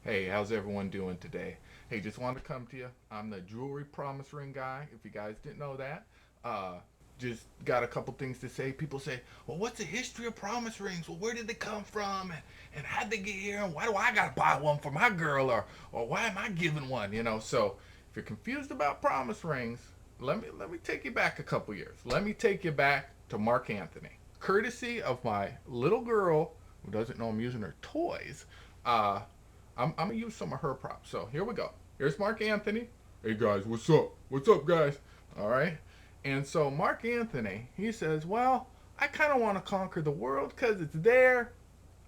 Hey, how's everyone doing today? Hey, just wanted to come to you. I'm the jewelry promise ring guy. If you guys didn't know that, uh, just got a couple things to say. People say, "Well, what's the history of promise rings? Well, where did they come from? And how'd they get here? And why do I gotta buy one for my girl? Or why am I giving one? So if you're confused about promise rings, let me take you back a couple years. Let me take you back to Mark Anthony, courtesy of my little girl who doesn't know I'm using her toys. Uh, I'm gonna use some of her props. So here we go. Here's Mark Anthony. Hey guys, what's up? What's up, guys? All right. And so Mark Anthony, he says, well, I kind of want to conquer the world because it's there.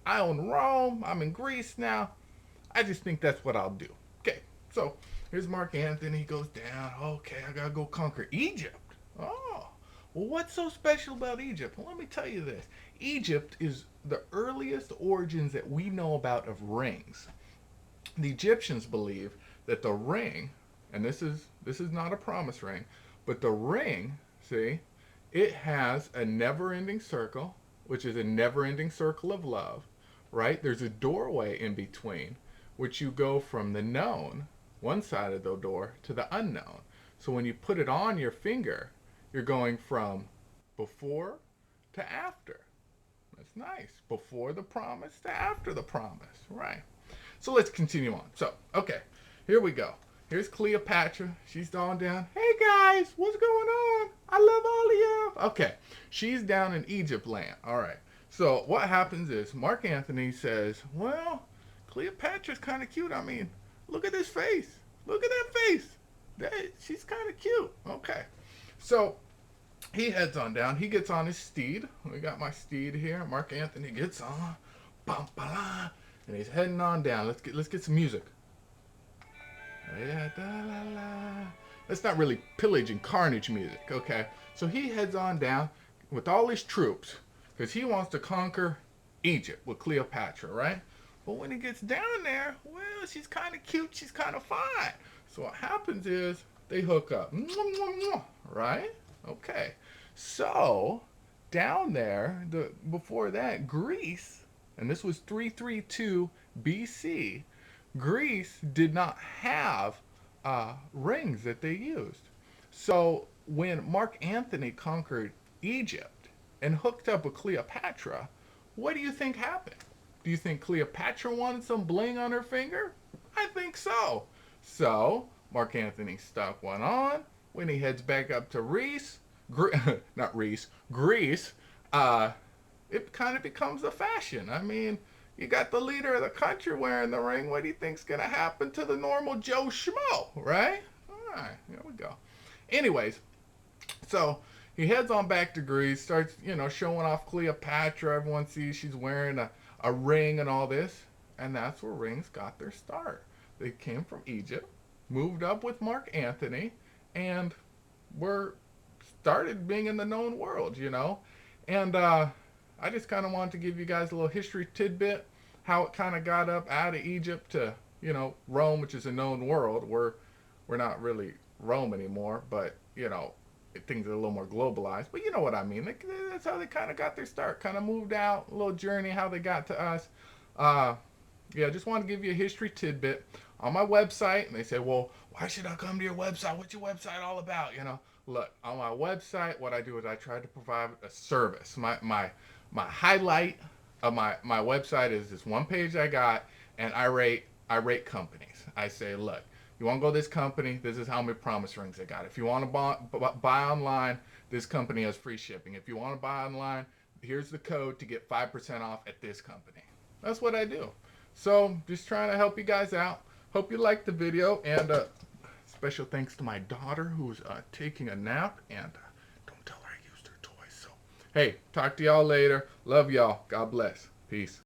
I own Rome. I'm in Greece now. I just think that's what I'll do. Okay. So here's Mark Anthony. He goes down. Okay, I gotta go conquer Egypt. Oh. Well, what's so special about Egypt? Well, let me tell you this. Egypt is the earliest origins that we know about of rings. The Egyptians believe that the ring, and this is not a promise ring, but the ring, see, it has a never-ending circle, which is a never-ending circle of love, right? There's a doorway in between, which you go from the known, one side of the door, to the unknown. So when you put it on your finger, you're going from before to after. That's nice. Before the promise to after the promise, right? So let's continue on. So, okay, here we go. Here's Cleopatra. She's on down. Hey guys, what's going on? I love all of you. Okay, she's down in Egypt land. All right. So what happens is Mark Anthony says, well, Cleopatra's kind of cute. I mean, look at this face. Look at that face. She's kind of cute. Okay. So he heads on down. He gets on his steed. We got my steed here. Mark Anthony gets on. Bum, ba, and he's heading on down. Let's get some music. That's not really pillage and carnage music, okay? So he heads on down with all his troops because he wants to conquer Egypt with Cleopatra, right? But when he gets down there, well, she's kind of cute, she's kind of fine. So what happens is they hook up, right? Okay. So down there, before that, Greece, and this was 332 BC, Greece did not have rings that they used. So when Mark Antony conquered Egypt and hooked up with Cleopatra, what do you think happened? Do you think Cleopatra wanted some bling on her finger? I think so. So Mark Antony stuck one on. When he heads back up to not Reese, Greece, uh, it kind of becomes a fashion. I mean, you got the leader of the country wearing the ring. What do you think's gonna happen to the normal Joe Schmo, right? All right, here we go. Anyways, so he heads on back to Greece, starts, showing off Cleopatra. Everyone sees she's wearing a ring and all this. And that's where rings got their start. They came from Egypt, moved up with Mark Antony, and were started being in the known world. And I just kind of wanted to give you guys a little history tidbit, how it kind of got up out of Egypt to, Rome, which is a known world. We're not really Rome anymore, but, things are a little more globalized. But you know what I mean. That's how they kind of got their start, kind of moved out, a little journey, how they got to us. Uh, yeah, just want to give you a history tidbit on my website. And they say, well, why should I come to your website? What's your website all about? Look, on my website, what I do is I try to provide a service. My highlight of my website is this one page I got, and I rate companies. I say, look, you want to go to this company? This is how many promise rings I got. If you want to buy online, this company has free shipping. If you want to buy online, here's the code to get 5% off at this company. That's what I do. So just trying to help you guys out. Hope you liked the video, and special thanks to my daughter who's taking a nap, and don't tell her I used her toys. So hey, talk to y'all later. Love y'all. God bless. Peace.